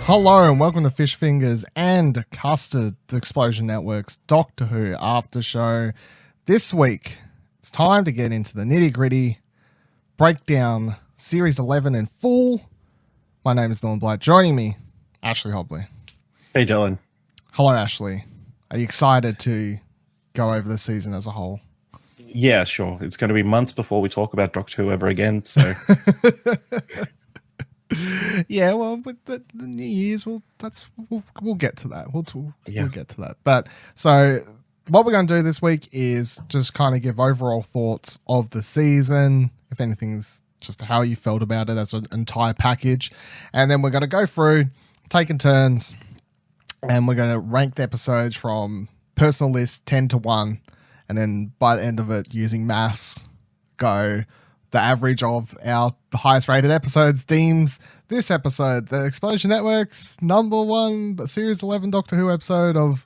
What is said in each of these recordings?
Hello and welcome to Fish Fingers and Custard, the Explosion Network's Doctor Who Aftershow. This week, it's time to get into the nitty-gritty, break down Series 11 in full. My name is Dylan Blatt. Joining me, Ashley Hobley. Hey, Dylan. Hello, Ashley. Are you excited to go over the season as a whole? Yeah, sure. It's going to be months before we talk about Doctor Who ever again, so... Yeah, well, with the New Year's, we'll get to that. We'll get to that. But so what we're going to do this week is just kind of give overall thoughts of the season, if anything's just how you felt about it as an entire package. And then we're going to go through, taking turns, and we're going to rank the episodes from personal list 10 to 1. And then by the end of it, using maths, go the average of the highest rated episodes deems this episode the Explosion Network's number one Series 11 Doctor Who episode of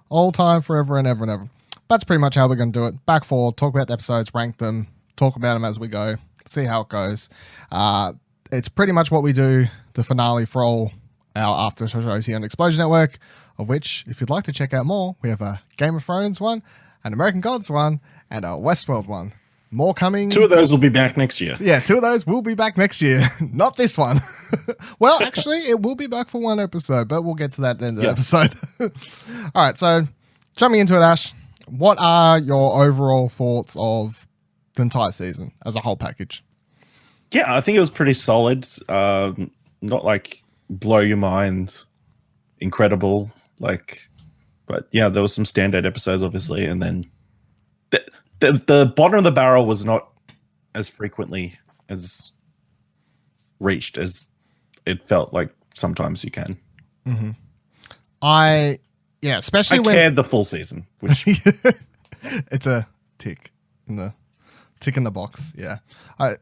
all time, forever and ever and ever. That's pretty much how we're going to do it. Back forward, talk about the episodes, rank them, talk about them as we go, see how it goes. It's pretty much what we do, the finale for all our after shows here on Explosion Network, of which, if you'd like to check out more, we have a Game of Thrones one, an American Gods one, and a Westworld one. More coming. 2 of those will be back next year. Yeah, 2 of those will be back next year. Not this one. Well, actually, it will be back for 1 episode, but we'll get to that at the end of the episode. All right, so jumping into it, Ash, what are your overall thoughts of the entire season as a whole package? Yeah, I think it was pretty solid. Not like blow your mind, incredible. But yeah, there was some standout episodes, obviously, and then the bottom of the barrel was not as frequently as reached as it felt like sometimes you can. Mm-hmm. Especially when I cared the full season, which it's a tick in the box. Yeah, I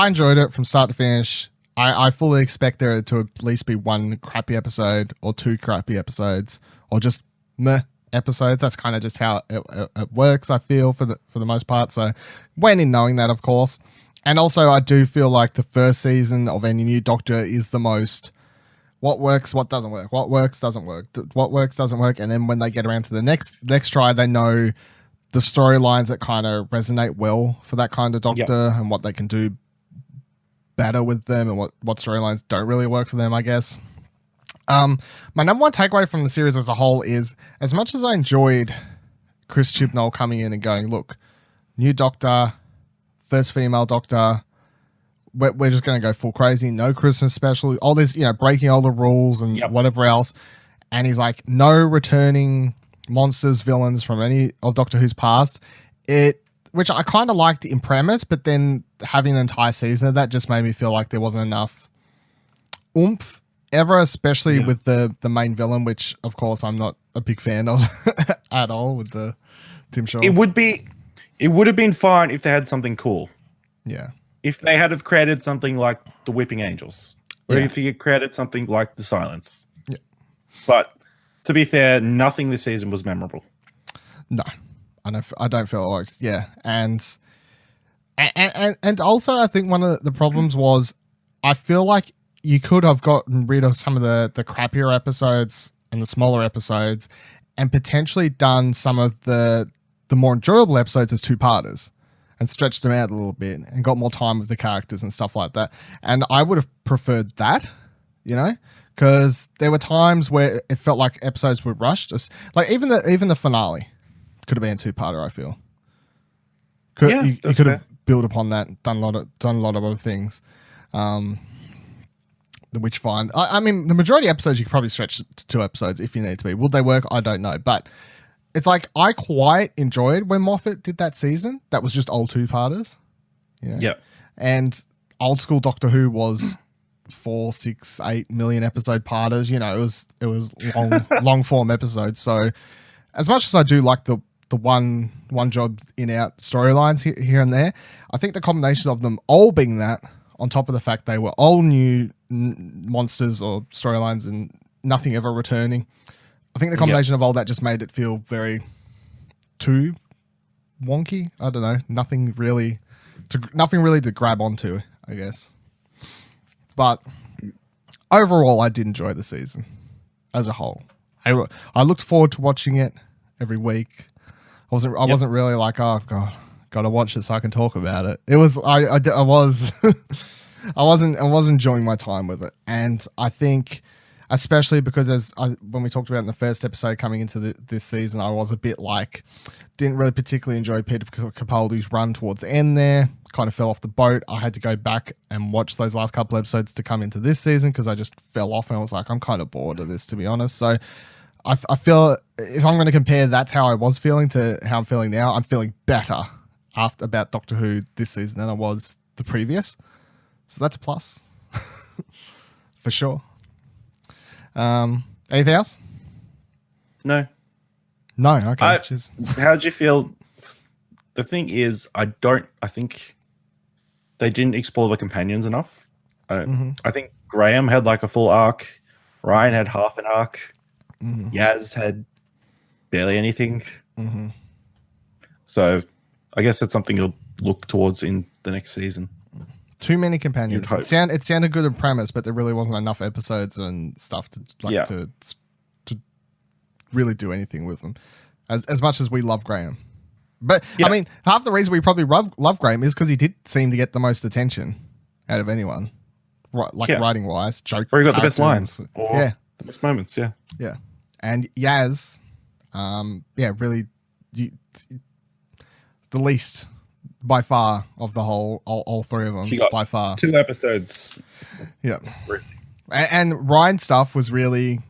enjoyed it from start to finish. I fully expect there to at least be 1 crappy episode or 2 crappy episodes or just meh episodes. That's kind of just how it works, I feel, for the most part. So went in knowing that, of course. And also I do feel like the first season of any new Doctor is the most what works, what doesn't work, what works, doesn't work, what works, doesn't work. And then when they get around to the next try, they know the storylines that kind of resonate well for that kind of Doctor and what they can do better with them and what storylines don't really work for them, I guess. My number one takeaway from the series as a whole is, as much as I enjoyed Chris Chibnall coming in and going, look, new Doctor, first female Doctor, we're just going to go full crazy, no Christmas special, all this, breaking all the rules and whatever else. And he's like, no returning monsters, villains from any of Doctor Who's past. Which I kind of liked in premise, but then having an entire season of that just made me feel like there wasn't enough oomph ever, especially with the main villain, which of course I'm not a big fan of at all, with the Tim Shaw. It would have been fine if they had something cool. Yeah. If they had have created something like the Whipping Angels, or if you created something like the Silence. Yeah. But to be fair, nothing this season was memorable. No, I don't feel it works. Yeah. And also I think one of the problems was I feel like you could have gotten rid of some of the crappier episodes and the smaller episodes and potentially done some of the more enjoyable episodes as 2-parters and stretched them out a little bit and got more time with the characters and stuff like that. And I would have preferred that, because there were times where it felt like episodes were rushed. Like even the finale could have been a 2-parter, I feel. You could have built upon that, done a lot of other things. Which fine. I mean, the majority of episodes you could probably stretch to 2 episodes if you need to be. Will they work? I don't know. But it's like I quite enjoyed when Moffat did that season. That was just old 2-parters. Yeah. And old school Doctor Who was 4, 6, 8 million episode parters. You know, it was long form episodes. So as much as I do like the one job in out storylines here and there, I think the combination of them all being that, on top of the fact they were all new monsters or storylines and nothing ever returning, I think the combination of all that just made it feel very too wonky. I don't know, nothing really to grab onto, I guess. But overall, I did enjoy the season as a whole. I looked forward to watching it every week. I wasn't really like, oh god, gotta watch it so I can talk about it. It was I was I was enjoying my time with it, and I think especially because when we talked about in the first episode coming into this season, I was a bit like, didn't really particularly enjoy Peter Capaldi's run towards the end there. Kind of fell off the boat. I had to go back and watch those last couple episodes to come into this season because I just fell off and I was like, I'm kind of bored of this, to be honest. So I feel if I'm going to compare that's how I was feeling to how I'm feeling now, I'm feeling better about Doctor Who this season than I was the previous. So that's a plus for sure. Anything else? No. Okay. How'd you feel? The thing is, I think they didn't explore the companions enough. I think Graham had like a full arc. Ryan had half an arc. Yaz had barely anything. So I guess that's something you'll look towards in the next season. Too many companions. It sounded good in premise, but there really wasn't enough episodes and stuff to really do anything with them. As much as we love Graham, but I mean, half the reason we probably love Graham is because he did seem to get the most attention out of anyone, writing wise, joke. Or he got the best lines, or the best moments. Yeah, and Yaz, really, the least. By far of the whole, all three of them. She got by far 2 episodes. Yeah, and Ryan's stuff was really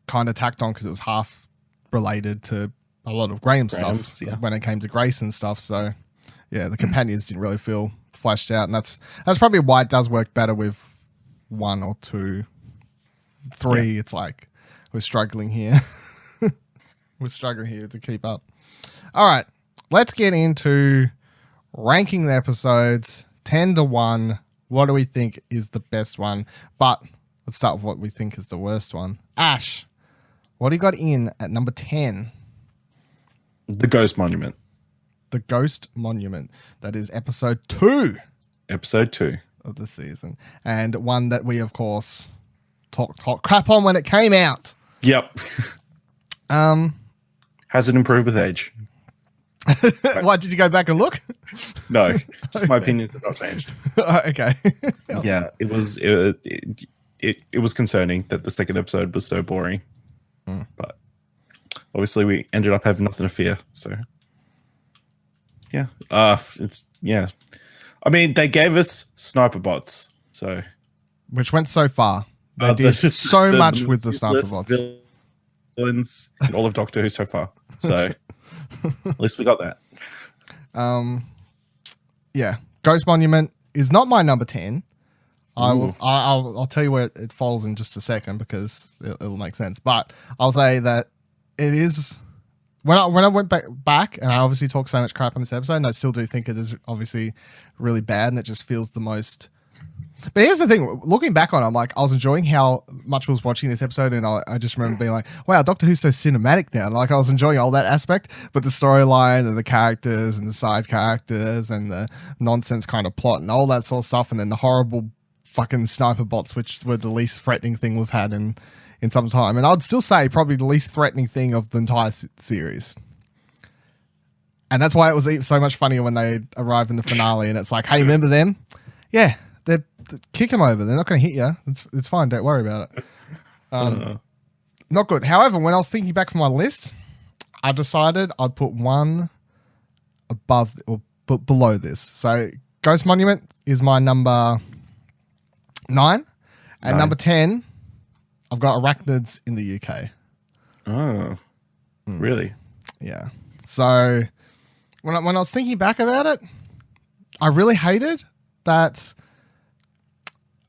kind of tacked on because it was half related to a lot of Graham's stuff when it came to Grace and stuff. So yeah, the companions didn't really feel fleshed out, and that's probably why it does work better with 1 or 2, 3. Yeah. It's like we're struggling here. We're struggling here to keep up. All right, let's get into ranking the episodes 10 to 1. What do we think is the best one? But let's start with what we think is the worst one. Ash, what do you got in at number 10? The Ghost Monument. The Ghost Monument. That is episode 2. Episode 2 of the season. And one that we, of course, talked crap on when it came out. Yep. Has it improved with age? Why, did you go back and look? No, just my opinions have not changed. Okay. Yeah, it was concerning that the second episode was so boring, but obviously we ended up having nothing to fear. So yeah, I mean, they gave us sniper bots, so which went so far. They did so much with the sniper bots. Villains in all of Doctor Who so far. So. At least we got that. Yeah, Ghost Monument is not my number 10. I'll tell you where it falls in just a second because it'll make sense. But I'll say that it is when I went back and I obviously talk so much crap on this episode, and I still do think it is obviously really bad, and it just feels the most. But here's the thing, looking back on it, I'm like, I was enjoying how much I was watching this episode, and I just remember being like, wow, Doctor Who's so cinematic now. And like, I was enjoying all that aspect, but the storyline and the characters and the side characters and the nonsense kind of plot and all that sort of stuff, and then the horrible fucking sniper bots, which were the least threatening thing we've had in some time. And I'd still say probably the least threatening thing of the entire series. And that's why it was so much funnier when they arrive in the finale, and it's like, hey, remember them? Yeah. They kick them over. They're not going to hit you. It's fine. Don't worry about it. Not good. However, when I was thinking back from my list, I decided I'd put one above or below this. So Ghost Monument is my number 9. And number 10, I've got Arachnids in the UK. Oh, really? Yeah. So when I was thinking back about it, I really hated that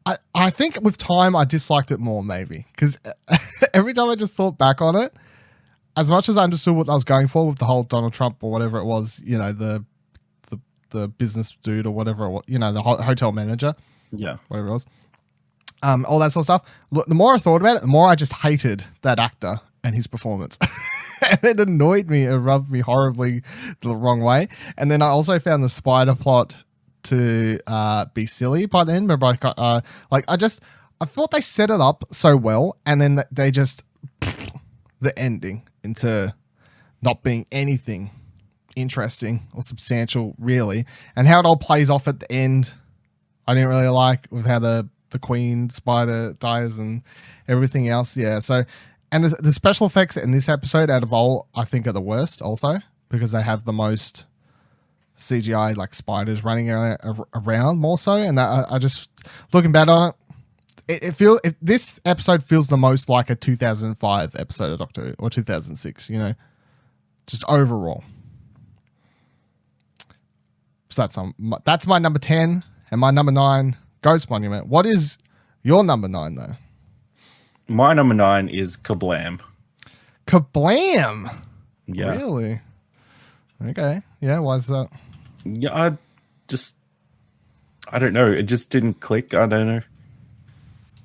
I think with time I disliked it more, maybe, because every time I just thought back on it, as much as I understood what I was going for with the whole Donald Trump or whatever it was, you know, the business dude or whatever it was, you know, the hotel manager, Yeah. whatever it was, all that sort of stuff. Look, the more I thought about it, the more I just hated that actor and his performance. And it annoyed me. It rubbed me horribly the wrong way. And then I also found the spider plot to be silly by then. Remember, I thought they set it up so well, and then they just the ending into not being anything interesting or substantial, really. And how it all plays off at the end, I didn't really like, with how the queen spider dies and everything else. Yeah, so, and the special effects in this episode out of all, I think, are the worst also, because they have the most CGI like spiders running around more so. And I just, looking back on it, this episode feels the most like a 2005 episode of Doctor Who, or 2006, you know, just overall. So that's my number 10, and my number 9, Ghost Monument. What is your number 9 though? My number 9 is Kablam. Kablam. Yeah. Really? Okay. Yeah. Why is that? Yeah, I don't know. It just didn't click. I don't know.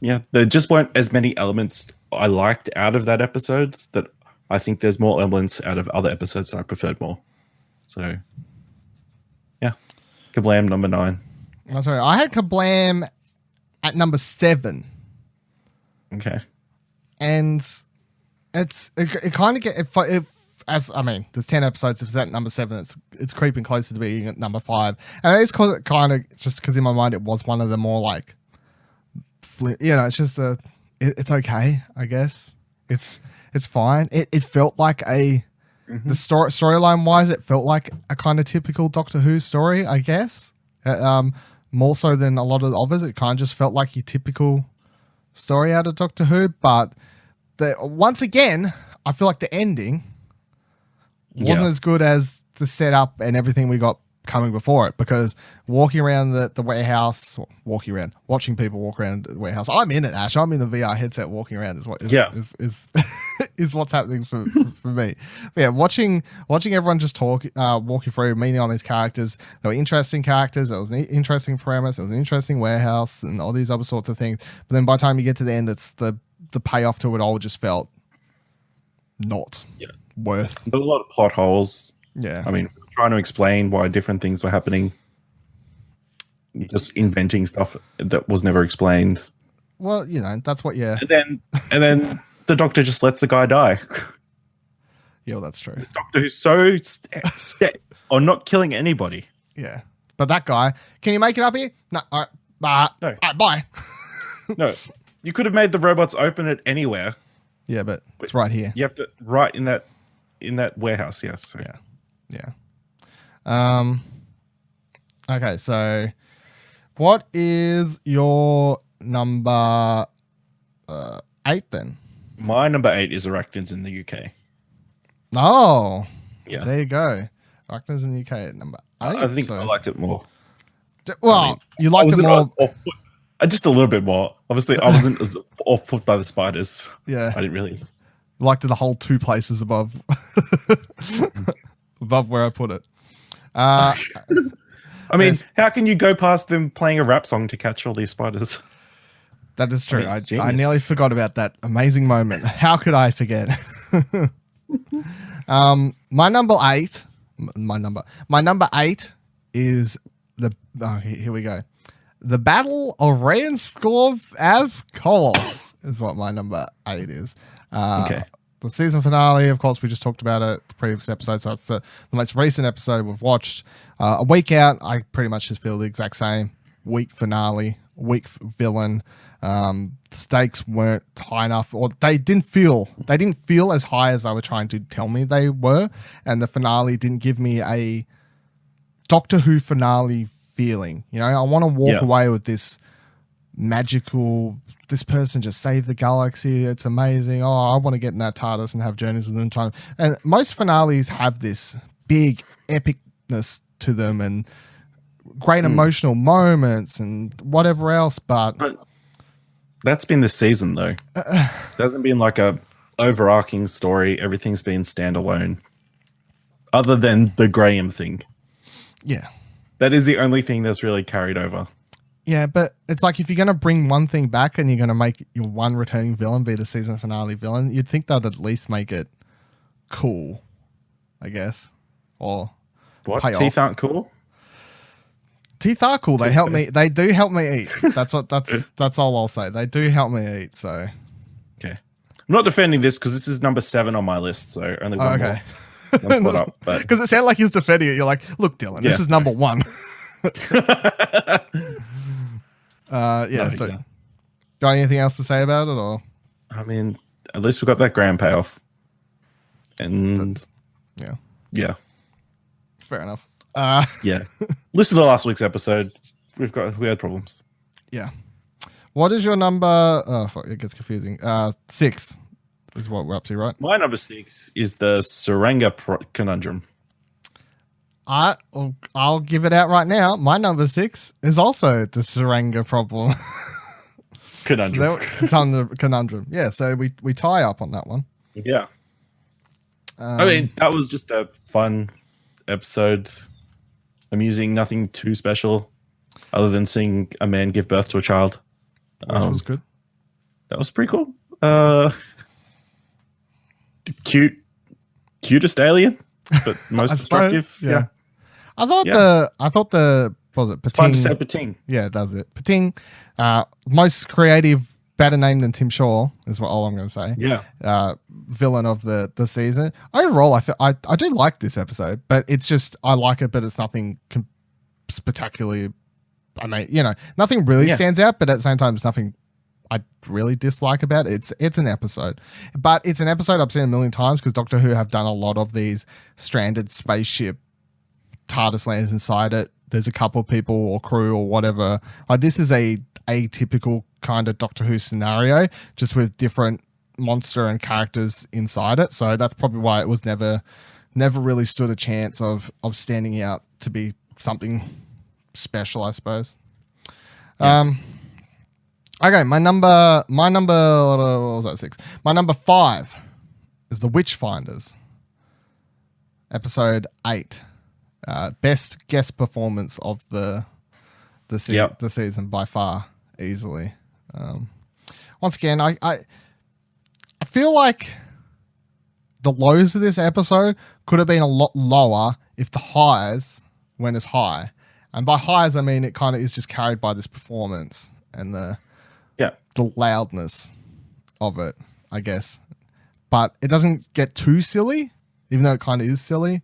Yeah, there just weren't as many elements I liked out of that episode. That I think there's more elements out of other episodes that I preferred more. So, yeah, Kablam number 9. I'm sorry, I had Kablam at number 7. Okay, and it kind of as I mean, there's 10 episodes. If it's at number 7, it's creeping closer to being at number 5, and it's kind of just because in my mind it was one of the more like, you know, it's just it's okay, I guess. It's fine. It felt like the storyline wise, it felt like a kind of typical Doctor Who story, I guess. More so than a lot of the others, it kind of just felt like your typical story out of Doctor Who. But once again, I feel like the ending wasn't as good as the setup and everything we got coming before it, because watching people walk around the warehouse. I'm in it, Ash. I'm in the VR headset walking around is what's happening for me. But yeah, watching everyone just walk you through, meeting on these characters. They were interesting characters. It was an interesting premise. It was an interesting warehouse and all these other sorts of things. But then by the time you get to the end, it's the payoff to it all just felt not worth. There's a lot of plot holes. Yeah. I mean, trying to explain why different things were happening, just inventing stuff that was never explained. Well, you know, that's what. Yeah. And then the Doctor just lets the guy die. Yeah, well, that's true. This Doctor who's so set on not killing anybody. Yeah, but that guy, can you make it up here? No. All right. No. All right, bye. No, you could have made the robots open it anywhere. Yeah, but it's right here. You have to right in that warehouse. Yes. So. Yeah. Okay, so what is your number 8 then? My number 8 is Arachnids in the UK. Oh, yeah. There you go. Arachnids in the UK at number 8. I think I liked it more. Well, you liked it more. Just a little bit more. Obviously, I wasn't as off put by the spiders. Yeah. I didn't really. Liked it the whole 2 places above. Above where I put it. I mean, how can you go past them playing a rap song to catch all these spiders? That is true. I nearly forgot about that amazing moment. How could I forget? My number 8 is here we go. The Battle of Rayanskov Av Kolos is what my number 8 is. Okay. The season finale, of course, we just talked about it the previous episode, so it's the most recent episode we've watched. A week out, I pretty much just feel the exact same. Weak finale, weak villain. The stakes weren't high enough, or they didn't feel as high as they were trying to tell me they were, and the finale didn't give me a Doctor Who finale feeling. You know, I want to walk away with this magical, this person just saved the galaxy, it's amazing, oh, I want to get in that TARDIS and have journeys within time. And most finales have this big epicness to them and great emotional moments and whatever else, but That's been this season though. There hasn't been like a overarching story. Everything's been standalone. Other than the Graham thing. Yeah. That is the only thing that's really carried over. Yeah, but it's like if you're going to bring one thing back and you're going to make your one returning villain be the season finale villain, you'd think they'd at least make it cool, I guess. Or what? pay Teeth off. aren't cool? Teeth are cool. They help me. Toothpaste. They do help me eat. That's all I'll say. They do help me eat. So Okay. I'm not defending this because this is number 7 on my list, so only one more. One split up, but because it sounded like he was defending it. You're like, look, Dylan, this Yeah. is number 1. No, So yeah. got anything else to say about it, or I mean, at least we got that Graham payoff. And yeah, yeah. fair enough. Yeah. Listen to last week's episode. We had problems. Yeah. What is your number? Oh, fuck, it gets confusing. 6 is what we're up to, right? My number 6 is the Saranga conundrum. I'll give it out right now. My number 6 is also the Saranga problem. Conundrum. It's on the conundrum. Yeah, so we tie up on that one. Yeah. I mean, that was just a fun episode. Amusing, nothing too special other than seeing a man give birth to a child. Which was good. That was pretty cool. Cutest alien, but most destructive. Yeah. I thought what was it It's fun to say Pating? Pating. Yeah, it does it. Pating, most creative, better name than Tim Shaw is what all I'm going to say. Yeah. Villain of the season. Overall, I do like this episode, but it's just I like it, but it's nothing spectacularly. I mean, nothing really stands out, but at the same time, it's nothing I really dislike about it. It's an episode, but it's an episode I've seen a million times because Doctor Who have done a lot of these stranded spaceship TARDIS lands inside it. There's a couple of people or crew or whatever. Like this is a atypical kind of Doctor Who scenario, just with different monster and characters inside it. So that's probably why it was never really stood a chance of standing out to be something special, I suppose. Yeah. Okay, my number what was that, 6? My number 5 is The Witchfinders. Episode 8. Best guest performance of the season by far, easily. Once again, I feel like the lows of this episode could have been a lot lower if the highs went as high. And by highs, I mean it kind of is just carried by this performance and the loudness of it, I guess. But it doesn't get too silly, even though it kind of is silly.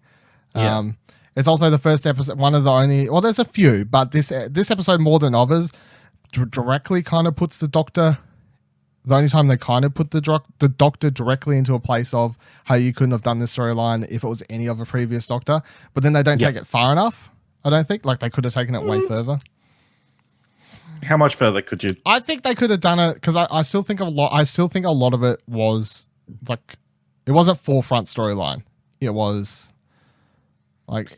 Yeah. It's also the first episode, one of the only, well, there's a few, but this episode more than others directly kind of puts the Doctor, the only time they kind of put the Doctor directly into a place of how you couldn't have done this storyline if it was any other previous Doctor, but then they don't take it far enough, I don't think. Like they could have taken it way further. How much further could you? I think they could have done it because I still think a lot of it was like, it wasn't forefront storyline. It was like,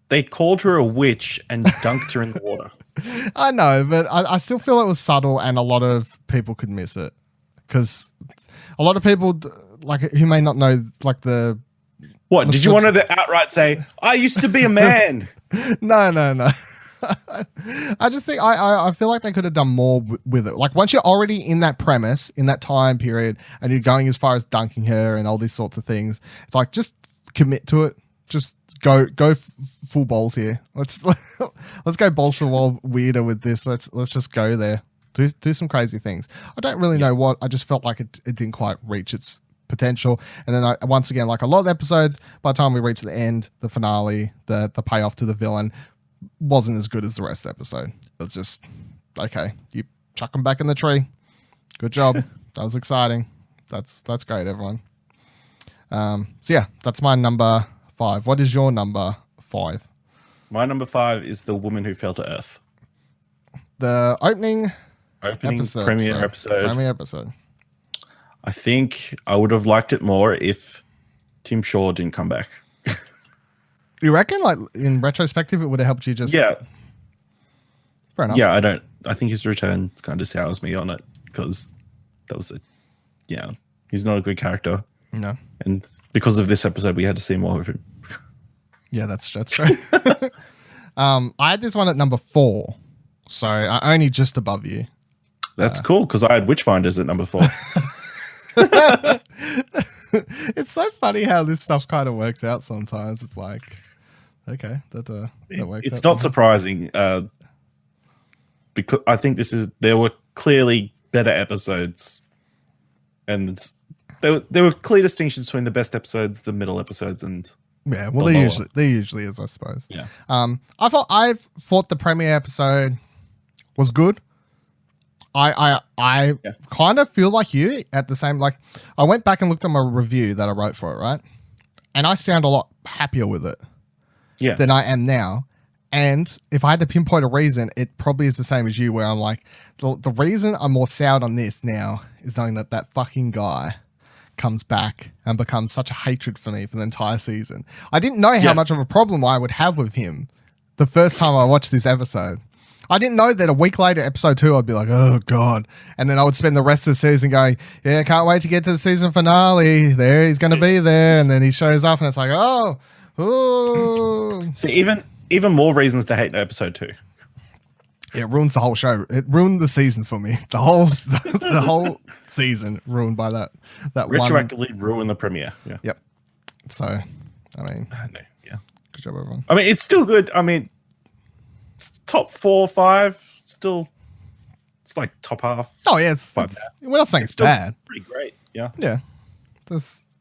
They called her a witch and dunked her in the water. I know, but I still feel it was subtle and a lot of people could miss it because a lot of people like who may not know like the. What, did you want her to outright say, I used to be a man? No. I just think I feel like they could have done more with it. Like once you're already in that premise, in that time period, and you're going as far as dunking her and all these sorts of things, it's like just commit to it. Just go full balls here. Let's go balls to the wall weirder with this. Let's just go there. Do some crazy things. I don't really know what. I just felt like it didn't quite reach its potential. And then once again, like a lot of episodes, by the time we reach the end, the finale, the payoff to the villain wasn't as good as the rest of the episode. It was just, okay, you chuck them back in the tree. Good job. That was exciting. That's great, everyone. So yeah, that's my number 5. What is your number 5? My number 5 is The Woman Who Fell to Earth. The opening episode. Premiere episode. I think I would have liked it more if Tim Shaw didn't come back. You reckon, like in retrospective, it would have helped you just... Yeah. Fair enough. Yeah, I don't I think his return kind of sours me on it because that was he's not a good character. No. And because of this episode, we had to see more of him. Yeah, that's true. I had this one at number 4, so only just above you. That's cool because I had Witchfinders at number 4. It's so funny how this stuff kind of works out sometimes. It's like, okay, that works out. It's not surprising because I think there were clearly better episodes, and there were clear distinctions between the best episodes, the middle episodes, and yeah. Well, there usually is, I suppose. Yeah. I thought the premiere episode was good. I kind of feel like you at the same, like, I went back and looked at my review that I wrote for it, right? And I sound a lot happier with it than I am now. And if I had to pinpoint a reason, it probably is the same as you, where I'm like, the reason I'm more soured on this now is knowing that fucking guy comes back and becomes such a hatred for me for the entire season. I didn't know how much of a problem I would have with him the first time I watched this episode. I didn't know that a week later, episode 2, I'd be like, oh, God. And then I would spend the rest of the season going, yeah, can't wait to get to the season finale. There, he's going to be there. And then he shows up and it's like, oh. So even more reasons to hate episode 2. It ruins the whole show. It ruined the season for me. The whole season ruined by that retroactively ruined the premiere. Yeah. Yep. So, I mean, good job, everyone. I mean, it's still good. I mean, top 4, 5, still, it's like top half. Oh yeah, we're not saying it's bad. Pretty great. Yeah. Yeah.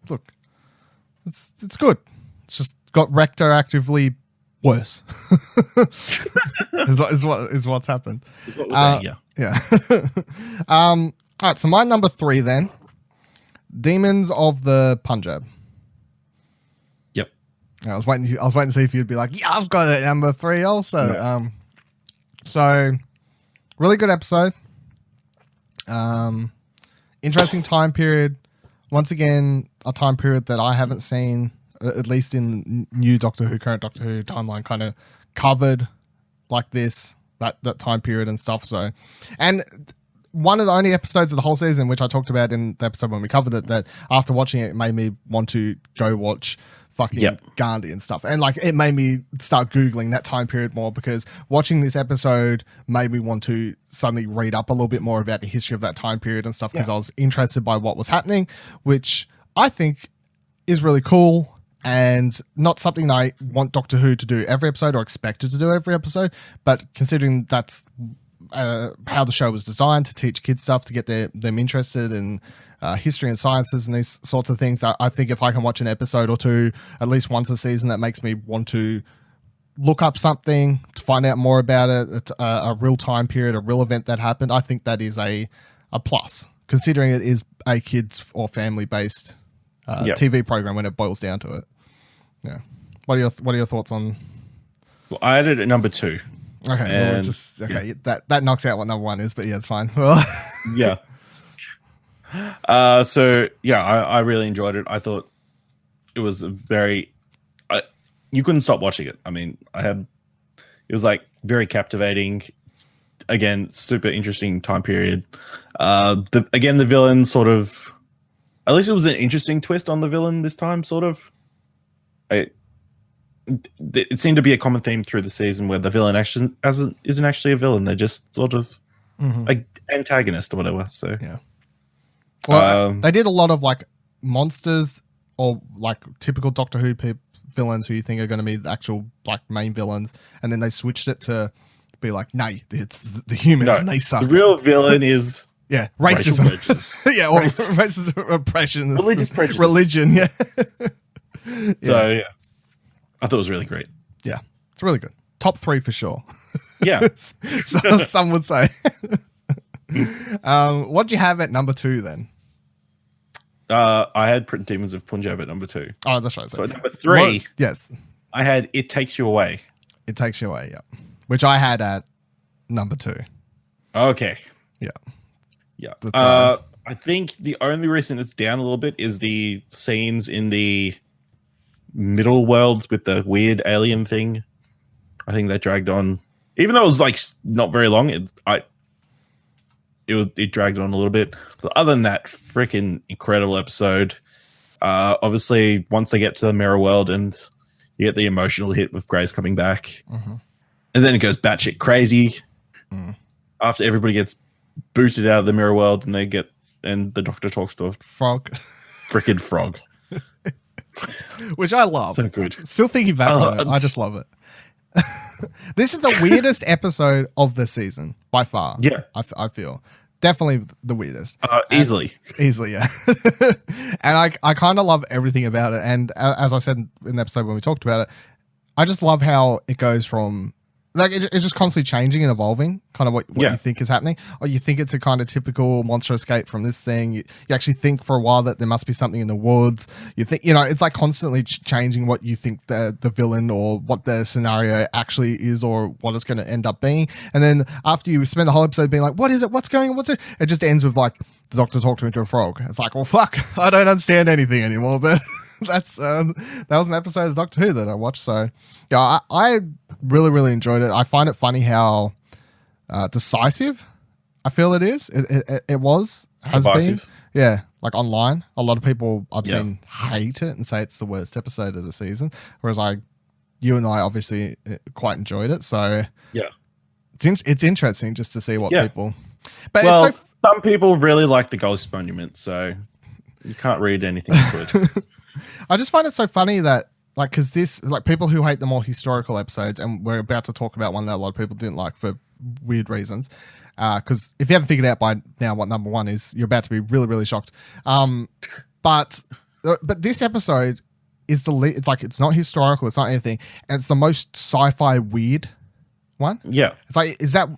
Look, it's good. It's just got retroactively worse. is what's happened. Is what we're saying, yeah. All right, so my number 3 then, Demons of the Punjab. Yep. I was waiting to see if you'd be like, yeah, I've got it number 3 also. No. So really good episode. Interesting time period. Once again, a time period that I haven't seen, at least in new Doctor Who, current Doctor Who timeline, kind of covered like this, that time period and stuff. So, and one of the only episodes of the whole season, which I talked about in the episode when we covered it, that after watching it made me want to go watch fucking Gandhi and stuff. And like, it made me start Googling that time period more, because watching this episode made me want to suddenly read up a little bit more about the history of that time period and stuff, because I was interested by what was happening, which I think is really cool and not something I want Doctor Who to do every episode or expected to do every episode. But considering that's how the show was designed, to teach kids stuff, to get them interested in history and sciences and these sorts of things, I think if I can watch an episode or two at least once a season, that makes me want to look up something to find out more about it, a real time period, a real event that happened. I think that is a plus, considering it is a kids or family based TV program when it boils down to it. Yeah. What are your thoughts on? Well, I had it at number 2. Okay, that knocks out what number 1 is, but yeah, it's fine. Well, yeah. So yeah, I really enjoyed it. I thought it was you couldn't stop watching it. I mean, it was like very captivating. Again, super interesting time period. The villain sort of, at least it was an interesting twist on the villain this time. Sort of, it seemed to be a common theme through the season where the villain isn't actually a villain. They're just sort of like antagonist or whatever. So yeah. Well, they did a lot of like monsters or like typical Doctor Who villains who you think are going to be the actual like main villains, and then they switched it to be like, nay, it's the humans and they suck. The real villain is racism. Yeah, or racism, oppression, religious prejudice, religion. Yeah. So yeah, I thought it was really great. Yeah, it's really good. Top 3 for sure. Yeah, so some would say. What do you have at number 2 then? I had Demons of Punjab at number 2. Oh, that's right. So at number 3, yes, I had It Takes You Away. It Takes You Away, yeah. Which I had at number 2. Okay. Yeah. Yeah. I think the only reason it's down a little bit is the scenes in the middle world with the weird alien thing. I think that dragged on. Even though it was like not very long, it dragged on a little bit. But other than that, freaking incredible episode. Obviously, once they get to the mirror world and you get the emotional hit with Grace coming back, and then it goes batshit crazy after everybody gets booted out of the mirror world, and the Doctor talks to a Frog. freaking frog, Which I love. so good. Still thinking back on it, I just love it. This is the weirdest episode of the season by far. Yeah, I feel definitely the weirdest. easily, yeah. And I kind of love everything about it. And as I said in the episode when we talked about it, I just love how it goes from like it's just constantly changing and evolving, kind of what you think is happening, or you think it's a kind of typical monster escape from this thing. You actually think for a while that there must be something in the woods. You think, it's like constantly changing what you think the villain or what the scenario actually is or what it's going to end up being. And then after you spend the whole episode being like, what is it? What's going on? What's it? It just ends with like the Doctor talking to a frog. It's like, well, fuck, I don't understand anything anymore. But that was an episode of Doctor Who that I watched. So yeah, I really, really enjoyed it. I find it funny how decisive I feel it is. Has been. Yeah, like online, a lot of people I've seen hate it and say it's the worst episode of the season, whereas you and I obviously quite enjoyed it. So yeah, it's interesting just to see what people. But well, it's some people really like the Ghost Monument, so you can't read anything into it. I just find it so funny that because people who hate the more historical episodes, and we're about to talk about one that a lot of people didn't like for weird reasons. Because if you haven't figured out by now what number one is, you're about to be really, really shocked. But this episode is it's not historical, it's not anything, and it's the most sci-fi weird one. Yeah, it's like, is that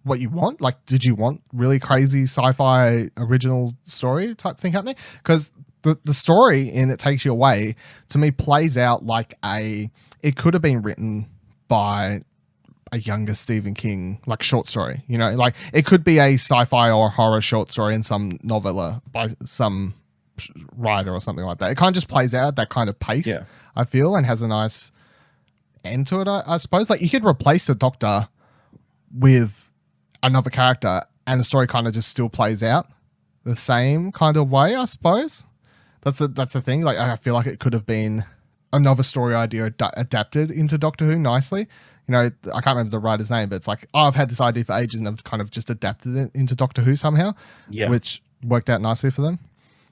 what you want? Like, did you want really crazy sci-fi original story type thing happening? Because the story in It Takes You Away, to me, plays out like it could have been written by a younger Stephen King, like, short story, like it could be a sci-fi or horror short story in some novella by some writer or something like that. It kind of just plays out that kind of pace, I feel, and has a nice end to it, I suppose. Like, you could replace the Doctor with another character and the story kind of just still plays out the same kind of way, I suppose. That's the thing. Like, I feel like it could have been another story idea adapted into Doctor Who nicely. I can't remember the writer's name, but it's like, I've had this idea for ages and I've kind of just adapted it into Doctor Who somehow, which worked out nicely for them.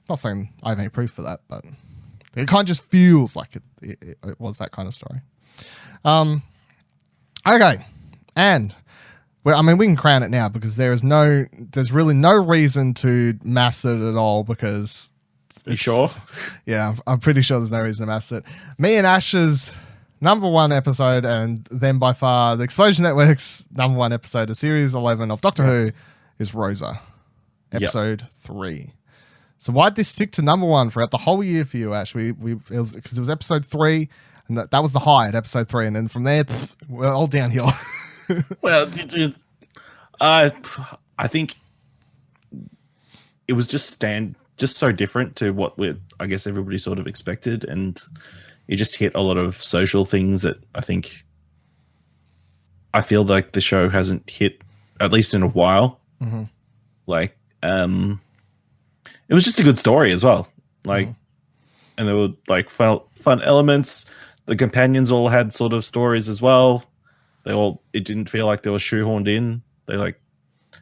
Not saying I have any proof for that, but it kind of just feels like it was that kind of story. Okay. And we can crown it now because there's really no reason to maths it at all because you sure? Yeah, I'm pretty sure there's no reason to maths it. Me and Ash's number one episode, and then by far the Explosion Network's number one episode of Series 11 of Doctor Who is Rosa, episode 3. So why'd this stick to number one throughout the whole year for you, Ash? It was episode 3, and that was the high at episode 3, and then from there, we're all downhill. Well, I think it was just so different to what I guess everybody sort of expected, and it just hit a lot of social things that I feel like the show hasn't hit, at least in a while. Mm-hmm. Like, it was just a good story as well. Like, and there were like fun elements. The companions all had sort of stories as well. It didn't feel like they were shoehorned in.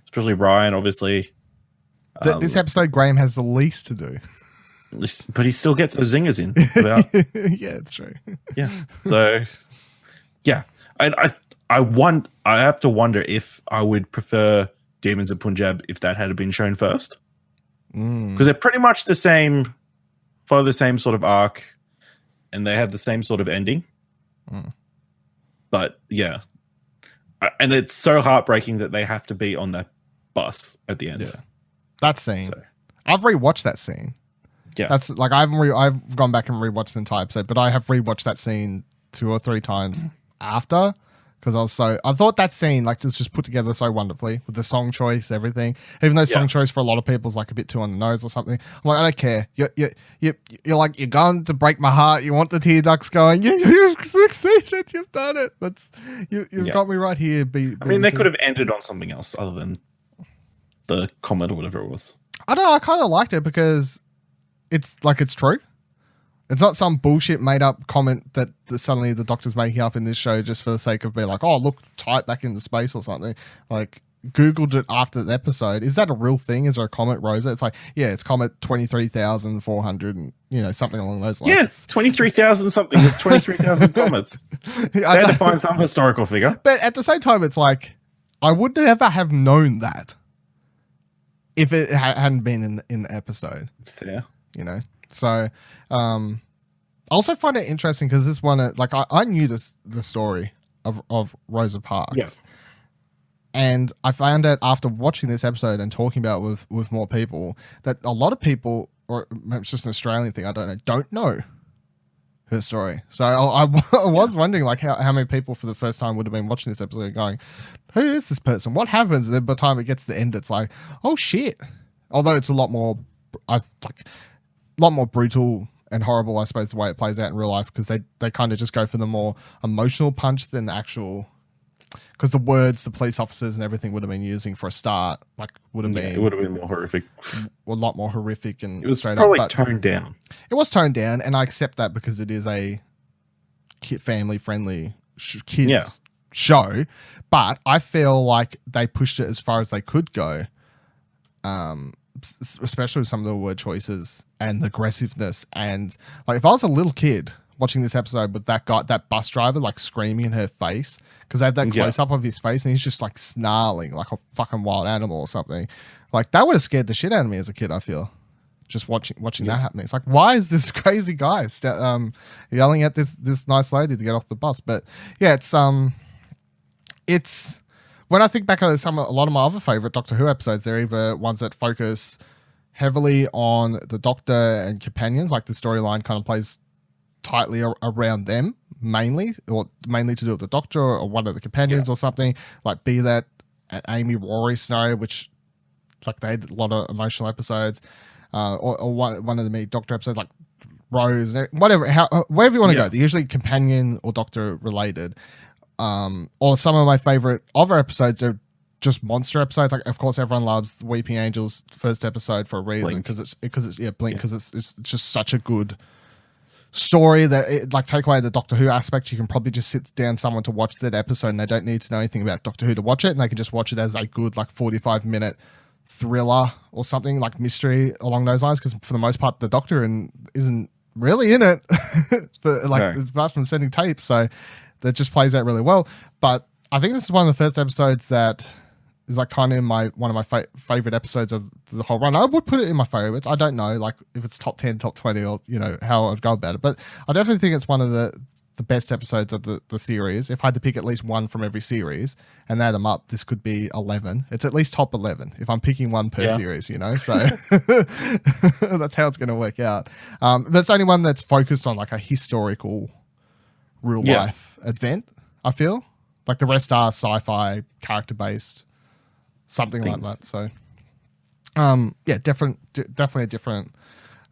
Especially Ryan, obviously. This episode, Graham has the least to do. But he still gets those zingers in. Yeah, it's true. Yeah. So, yeah. I have to wonder if I would prefer Demons of Punjab if that had been shown first. Because they're pretty much the same, follow the same sort of arc, and they have the same sort of ending. But, yeah. And it's so heartbreaking that they have to be on that bus at the end. Yeah. That scene. So. I've rewatched that scene. Yeah, that's like I've gone back and rewatched the entire episode, but I have rewatched that scene 2 or 3 times after because I thought that scene like was just put together so wonderfully with the song choice, everything. Even though song choice for a lot of people is like a bit too on the nose or something. I'm like, I don't care. You're like, you're going to break my heart. You want the tear ducts going. You've succeeded. You've done it. You've got me right here. They could have ended on something else other than the comment or whatever it was. I don't know. I kind of liked it because it's like it's true. It's not some bullshit made up comment that suddenly the Doctor's making up in this show just for the sake of being like, oh, look, tight back into space or something. Like, Googled it after the episode. Is that a real thing? Is there a comet, Rosa? It's like, yeah, it's comet 23,400 and, something along those lines. Yes, 23,000 something. There's 23,000 comets. They had to find some historical figure. But at the same time, it's like, I would never have known that if it hadn't been in the episode. It's fair. So, I also find it interesting because this one, like, I knew the story of Rosa Parks. Yeah. And I found out after watching this episode and talking about it with more people that a lot of people, or it's just an Australian thing, I don't know her story. So I was wondering like how many people for the first time would have been watching this episode going, who is this person? What happens? And then by the time it gets to the end, it's like, oh shit. Although it's a lot more brutal and horrible, I suppose, the way it plays out in real life, because they kind of just go for the more emotional punch than the actual. Because the words the police officers and everything would have been using for a start, like, would have been... it would have been more horrific. A lot more horrific and it was straight probably up. toned down. It was toned down, and I accept that because it is a family-friendly kids show. But I feel like they pushed it as far as they could go, especially with some of the word choices and the aggressiveness. And, like, if I was a little kid watching this episode with that bus driver, like, screaming in her face, because they had that close up of his face and he's just like snarling like a fucking wild animal or something. Like, that would have scared the shit out of me as a kid, I feel. Just watching that happening. It's like, why is this crazy guy yelling at this nice lady to get off the bus? But yeah, it's when I think back at a lot of my other favorite Doctor Who episodes, they're either ones that focus heavily on the Doctor and companions, like the storyline kind of plays tightly around them mainly to do with the Doctor or one of the companions or something, like be that an Amy Rory scenario, which like they had a lot of emotional episodes, or one of the main Doctor episodes like Rose, whatever, wherever you want to go, they're usually companion or Doctor related. Or some of my favorite other episodes are just monster episodes. Like, of course, everyone loves Weeping Angels first episode for a reason, because it's Blink, because it's just such a good story that it, like, take away the Doctor Who aspect, you can probably just sit down someone to watch that episode and they don't need to know anything about Doctor Who to watch it, and they can just watch it as a good like 45-minute thriller or something, like mystery along those lines, because for the most part the Doctor isn't really in it but like apart from sending tapes, so that just plays out really well. But I think this is one of the first episodes that is like kind of one of my favorite episodes of the whole run. I would put it in my favorites. I don't know, like, if it's top 10, top 20, or how I'd go about it. But I definitely think it's one of the best episodes of the series. If I had to pick at least one from every series and add them up, this could be 11. It's at least top 11 if I'm picking one per series, So that's how it's going to work out. But it's only one that's focused on like a historical real life event, I feel. Like the rest are sci-fi, character-based, something like that. So, definitely a different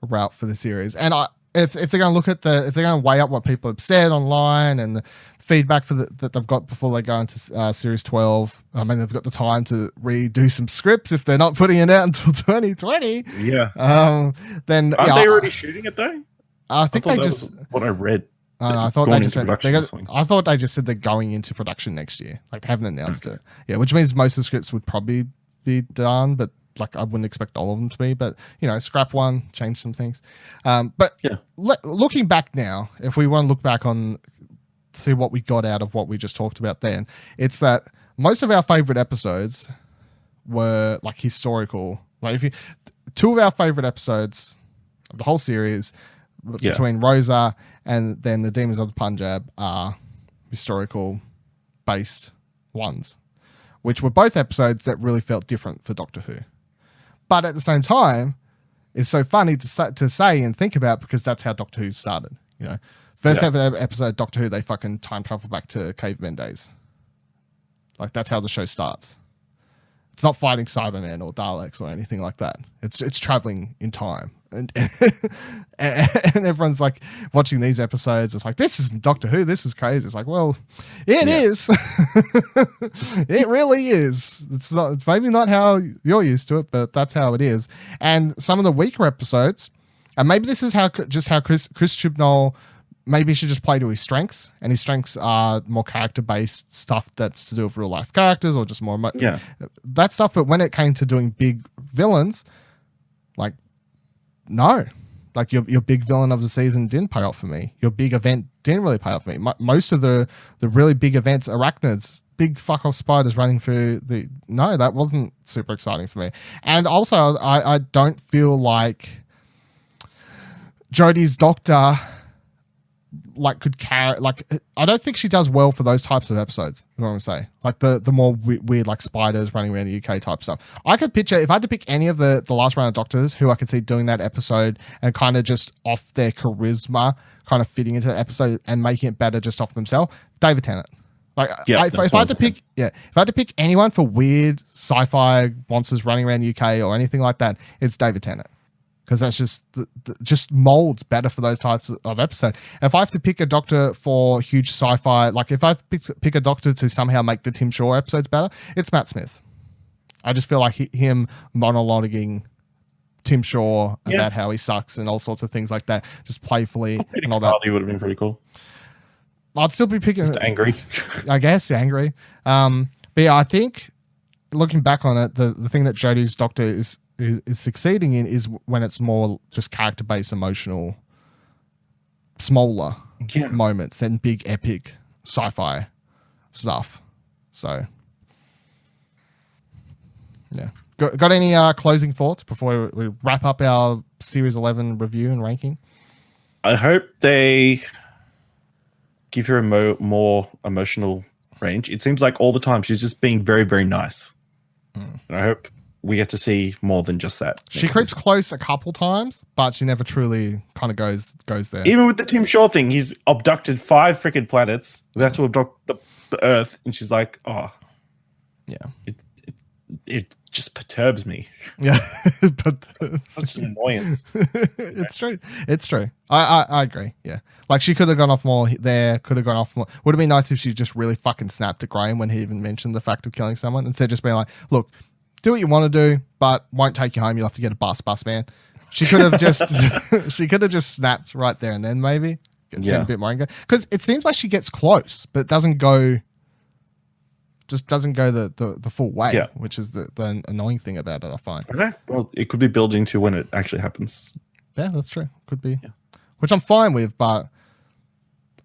route for the series. And if they're going to look at if they're going to weigh up what people have said online and the feedback that they've got before they go into series 12, I mean, they've got the time to redo some scripts if they're not putting it out until 2020. Yeah. Then aren't they already shooting it though? I think they just what I read. I thought they just said I thought they just said they're going into production next year. Like, they haven't announced it. Yeah, which means most of the scripts would probably be done, but like I wouldn't expect all of them to be. But scrap one, change some things. Looking back now, if we want to look back on see what we got out of what we just talked about, then it's that most of our favorite episodes were like historical. Like, two of our favorite episodes of the whole series between Rosa and then the Demons of the Punjab are historical based ones, which were both episodes that really felt different for Doctor Who. But at the same time, it's so funny to say and think about, because that's how Doctor Who started. First ever episode of Doctor Who, they fucking time travel back to caveman days. Like, that's how the show starts. It's not fighting Cybermen or Daleks or anything like that. It's traveling in time. And, and everyone's like watching these episodes. It's like, this isn't Doctor Who. This is crazy. It's like, well, it is. It really is. It's not. It's maybe not how you're used to it, but that's how it is. And some of the weaker episodes, and maybe this is how Chris Chibnall maybe should just play to his strengths, and his strengths are more character-based stuff that's to do with real-life characters or just more that stuff. But when it came to doing big villains, like, no. Like, your big villain of the season didn't pay off for me. Your big event didn't really pay off for me. Most of the really big events, arachnids, big fuck-off spiders running through the... No, that wasn't super exciting for me. And also, I don't feel like Jodie's Doctor... like could carry, like, I don't think she does well for those types of episodes. You know what I'm saying? Like the more weird, like spiders running around the UK type stuff. I could picture, if I had to pick any of the last round of Doctors who I could see doing that episode and kind of just off their charisma, kind of fitting into the episode and making it better just off themselves, David Tennant. Like, if I had to pick, if I had to pick anyone for weird sci-fi monsters running around the UK or anything like that, it's David Tennant. Because that's just molds better for those types of episode. If I have to pick a Doctor for huge sci-fi, like if I pick a Doctor to somehow make the Tim Shaw episodes better, it's Matt Smith. I just feel like him monologuing Tim Shaw about how he sucks and all sorts of things like that, just playfully and all that. Would have been pretty cool. I'd still be picking... Just angry. I guess, angry. But yeah, I think, looking back on it, the thing that Jodie's Doctor is succeeding in is when it's more just character-based, emotional, smaller moments than big epic sci-fi stuff. So yeah, got any closing thoughts before we wrap up our Series 11 review and ranking? I hope they give her a more emotional range. It seems like all the time she's just being very, very nice, and I hope we get to see more than just that. She creeps close a couple times, but she never truly kind of goes there. Even with the Tim Shaw thing, he's abducted 5 freaking planets. We have to abduct the Earth, and she's like, "Oh, yeah." It just perturbs me. Yeah, but such an annoyance. It's true. It's true. I agree. Yeah, like she could have gone off more there. Could have gone off more. Would have been nice if she just really fucking snapped at Graham when he even mentioned the fact of killing someone, instead of just being like, "Look, do what you want to do, but won't take you home. You'll have to get a bus, man." She could have just snapped right there and then, maybe send a bit more anger, because it seems like she gets close, but doesn't go the full way, which is the annoying thing about it, I find. Okay. Well, it could be building to when it actually happens. Yeah, that's true. Could be, which I'm fine with, but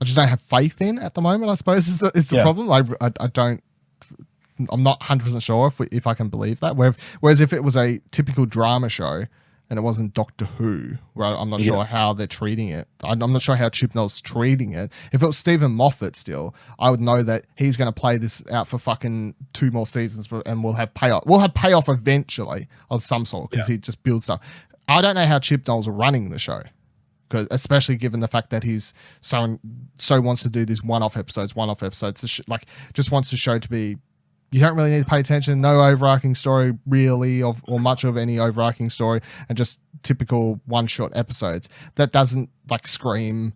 I just don't have faith in at the moment, I suppose, is the problem. I don't. I'm not 100% sure if I can believe that. Whereas if it was a typical drama show and it wasn't Doctor Who, where I'm not sure how they're treating it. I'm not sure how Chibnall's treating it. If it was Stephen Moffat still, I would know that he's going to play this out for fucking 2 more seasons and we'll have payoff. We'll have payoff eventually of some sort, because he just builds stuff. I don't know how Chibnall's running the show, because especially given the fact that he's so wants to do these one-off episodes, like just wants the show to be, you don't really need to pay attention. No overarching story really, or much of any overarching story, and just typical one-shot episodes. That doesn't like scream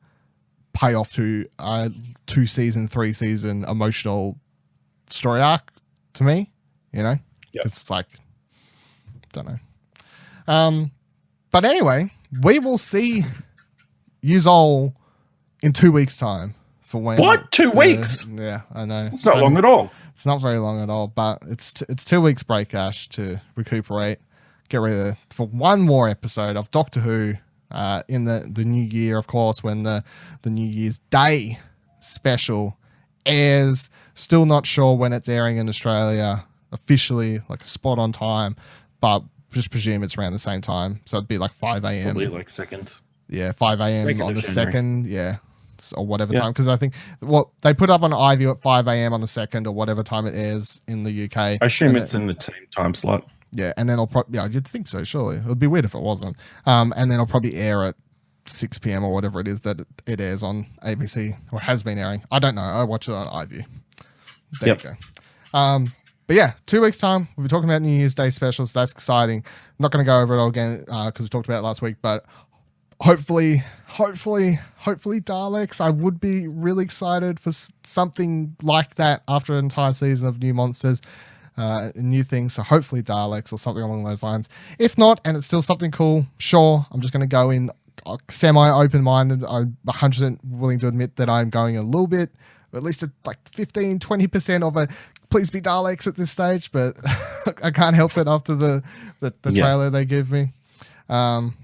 payoff to 2-season, 3-season emotional story arc to me. You know, it's like, don't know. But anyway, we will see yous all in 2 weeks' time for when. What? 2 weeks? Yeah, I know. It's not long at all. It's not very long at all, but it's 2 weeks break, Ash, to recuperate, get ready for one more episode of Doctor Who in the new year, of course, when the New Year's Day special airs. Still not sure when it's airing in Australia officially, like a spot on time, but just presume it's around the same time. So it'd be like 5 a.m. Probably like 2nd. Yeah, 5 a.m. on the 2nd. Yeah. Or whatever time, because I think they put up on iView at 5 a.m. on the 2nd, or whatever time it is in the UK. I assume it's in the same time slot. Yeah, and then I'll probably, you'd think so, surely. It would be weird if it wasn't. And then I'll probably air at 6 p.m. or whatever it is that it airs on ABC, or has been airing. I don't know. I watch it on iView. There you go. But yeah, 2 weeks time, we'll be talking about New Year's Day specials. That's exciting. I'm not going to go over it all again because we talked about it last week, but hopefully Daleks. I would be really excited for something like that after an entire season of new monsters, new things. So hopefully Daleks or something along those lines. If not, and it's still something cool, sure, I'm just going to go in semi-open-minded. I'm 100% willing to admit that I'm going a little bit, or at least like 15-20% of a please be Daleks at this stage, but I can't help it after the trailer they give me. Thank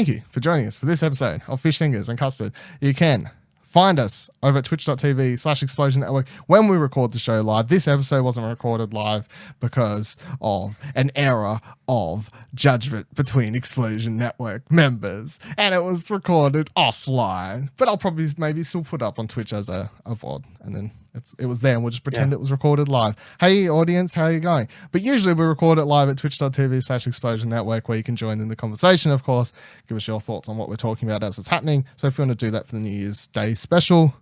you for joining us for this episode of Fish Fingers and Custard. You can find us over at twitch.tv/Explosion Network when we record the show live. This episode wasn't recorded live because of an error of judgment between Explosion Network members, and it was recorded offline. But I'll probably maybe still put up on Twitch as a VOD, and then it was there, and we'll just pretend it was recorded live. Hey, audience, how are you going? But usually we record it live at twitch.tv/Explosion Network, where you can join in the conversation, of course. Give us your thoughts on what we're talking about as it's happening. So if you want to do that for the New Year's Day special,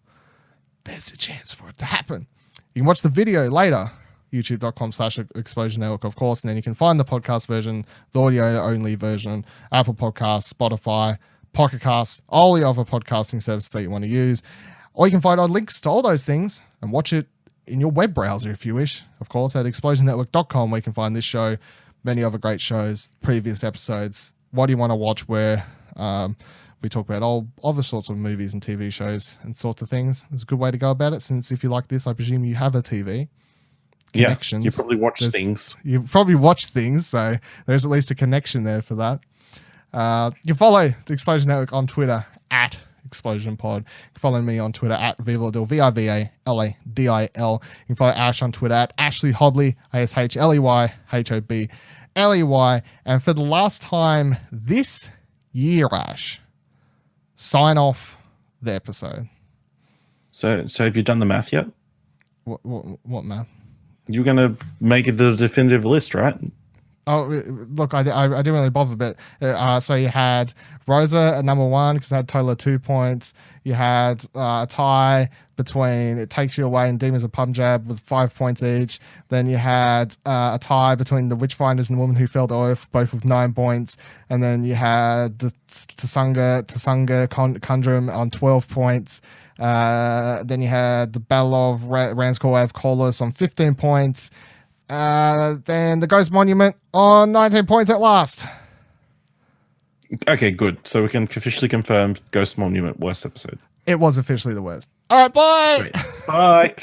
there's a chance for it to happen. You can watch the video later, youtube.com/Explosion Network, of course, and then you can find the podcast version, the audio-only version, Apple Podcasts, Spotify, Pocket Casts, all the other podcasting services that you want to use. Or you can find our links to all those things and watch it in your web browser if you wish. Of course, at explosionnetwork.com, where you can find this show, many other great shows, previous episodes. What do you want to watch? Where we talk about all other sorts of movies and TV shows and sorts of things. It's a good way to go about it, since if you like this, I presume you have a TV. Connections. Yeah, you probably watch things. You probably watch things, so there's at least a connection there for that. You follow the Explosion Network on Twitter at Explosion Pod. You can follow me on Twitter at Vivaladil, VIVALADIL. You can follow Ash on Twitter at Ashley Hobley, ASHLEYHOBLEY. And for the last time this year, Ash, sign off the episode. So have you done the math yet? What math? You're going to make it the definitive list, right? Oh, look, I didn't really bother, but so you had Rosa at number 1 because it had a total of 2 points. You had a tie between It Takes You Away and Demons of Punjab with 5 points each. Then you had a tie between The Witchfinders and The Woman Who Fell to Earth, both with 9 points. And then you had the Tsunga Conundrum on 12 points. Then you had the Battle of Ranskor Kolos on 15 points. Then the Ghost Monument on 19 points at last. Okay, good. So we can officially confirm Ghost Monument worst episode. It was officially the worst. All right, bye. Great. Bye.